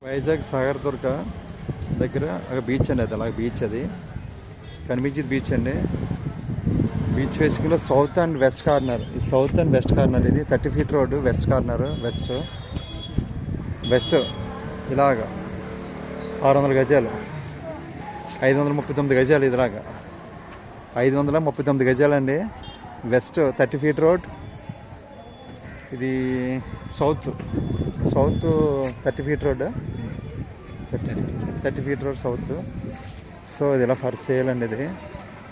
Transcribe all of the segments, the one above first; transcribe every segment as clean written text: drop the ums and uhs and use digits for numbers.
వైజాగ్ సాగర్ దుర్గ దగ్గర ఒక బీచ్ అండి, అది అలాగే బీచ్, అది కనిపించేది బీచ్ అండి. బీచ్ ఫేసింగ్లో సౌత్ అండ్ వెస్ట్ కార్నర్, ఇది సౌత్ అండ్ వెస్ట్ కార్నర్, ఇది 30 feet road, west corner, west ఇలాగా 600 గజాలు, 539 గజాలు, ఇదిలాగా 539 గజాలండి. వెస్ట్ 30 feet రోడ్, ఇది south 30 feet road, 30 feet road south. So ఇది ఇలా ఫర్ సేల్ అండి. ఇది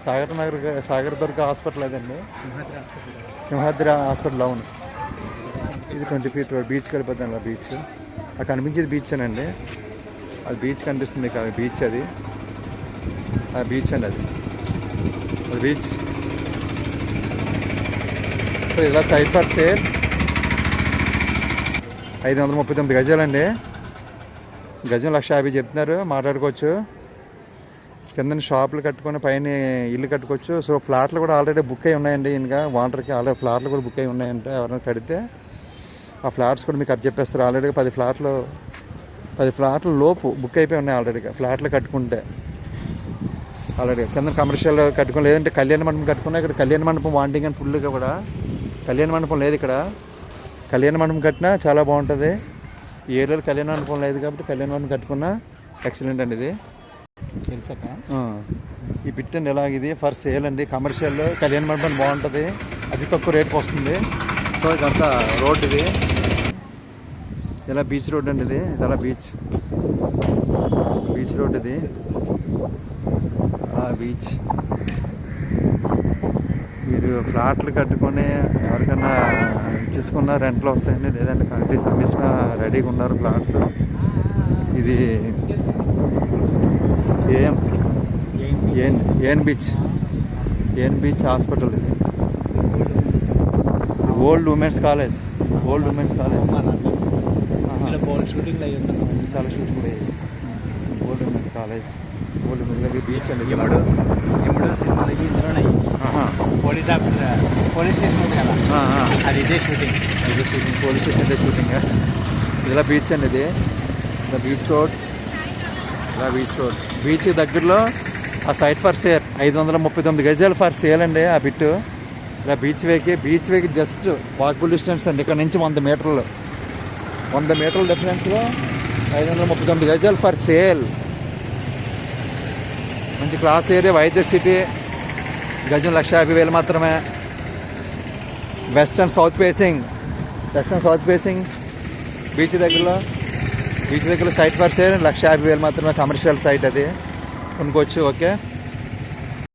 సాగర్ దుర్గ హాస్పిటల్ అదండి, సింహాద్రి హాస్పిటల్, అవును. ఇది 20 feet రోడ్, బీచ్ వెళ్ళిపోతుంది అలా. బీచ్ అక్కడ కనిపించేది బీచ్ అనండి, అది బీచ్ కనిపిస్తుంది మీకు, అది బీచ్, అది బీచ్ అండి, అది బీచ్. సో ఇలా సైట్ ఫర్ సేల్ 539 గజాలండి. గజం 1,50,000 చెప్తున్నారు, మాట్లాడుకోవచ్చు. కింద షాపులు కట్టుకొని పైన ఇల్లు కట్టుకోవచ్చు. సో ఫ్లాట్లు కూడా ఆల్రెడీ బుక్ అయి ఉన్నాయండి. ఇంకా వాటర్కి ఆల్రెడీ ఫ్లాట్లు కూడా బుక్ అయి ఉన్నాయంటే, ఎవరైనా కడితే ఆ ఫ్లాట్స్ కూడా మీకు చెప్పేస్తారు. ఆల్రెడీ 10 ఫ్లాట్లు లోపు బుక్ అయిపోయి ఉన్నాయి ఆల్రెడీగా, ఫ్లాట్లు కట్టుకుంటే. ఆల్రెడీ కింద కమర్షియల్ కట్టుకుని, లేదంటే కళ్యాణ మండపం కట్టుకున్నా. ఇక్కడ కళ్యాణ మండపం వాంటింగ్ అని ఫుల్గా కూడా కళ్యాణ మండపం లేదు. ఇక్కడ కళ్యాణ మండపం కట్టినా చాలా బాగుంటుంది. ఈ ఏరియాలో కళ్యాణ మండపం లేదు కాబట్టి కళ్యాణ మండపం కట్టుకున్నా ఎక్సలెంట్ అండి. ఇది తెలుసాక ఈ బిట్ అండి, ఎలాగ ఫర్ సేల్ అండి. కమర్షియల్ కళ్యాణ మండపం బాగుంటుంది, అతి తక్కువ రేట్కి వస్తుంది. సో ఇదంతా రోడ్, ఇది ఇలా బీచ్ రోడ్ అండి. ఇది అలా బీచ్ రోడ్, ఇది బీచ్. మీరు ఫ్లాట్లు కట్టుకొని ఎవరికైనా ఇచ్చేసుకున్న రెంట్లో వస్తాయండి, లేదంటే కంట్రీ సర్వీస్గా రెడీగా ఉన్నారు ఫ్లాట్స్. ఇది ఏఎన్ బీచ్ హాస్పిటల్, ఇది ఓల్డ్ ఉమెన్స్ కాలేజ్, చాలా షూటింగ్ అయ్యాయి. Old women's college, old women's beach అండి. పోలీస్ ఆఫీసర్, పోలీస్ స్టేషన్ ఉంది కదా, అది ఇదే షూటింగ్, పోలీస్ స్టేషన్ షూటింగ్. ఇలా బీచ్ అండి, ఇది ఇలా బీచ్ రోడ్. బీచ్ దగ్గరలో ఆ సైట్ ఫర్ సేల్ 539 గజాలు ఫర్ సేల్ అండి. ఆ బిట్టు ఇలా బీచ్ వేకి జస్ట్ వాకబుల్ డిస్టెన్స్ అండి. ఇక్కడ నుంచి 100 మీటర్ల డిఫరెన్స్లో 539 గజాలు ఫర్ సేల్. మంచి క్లాస్ ఏరియా, వైజాగ్ సిటీ. గజం 1,50,000 మాత్రమే. West and south facing beach దగ్గరలో సైట్ ఫర్ సేల్ 1,50,000 మాత్రమే. కమర్షియల్ సైట్, అది కొనుక్కోవచ్చు. ఓకే.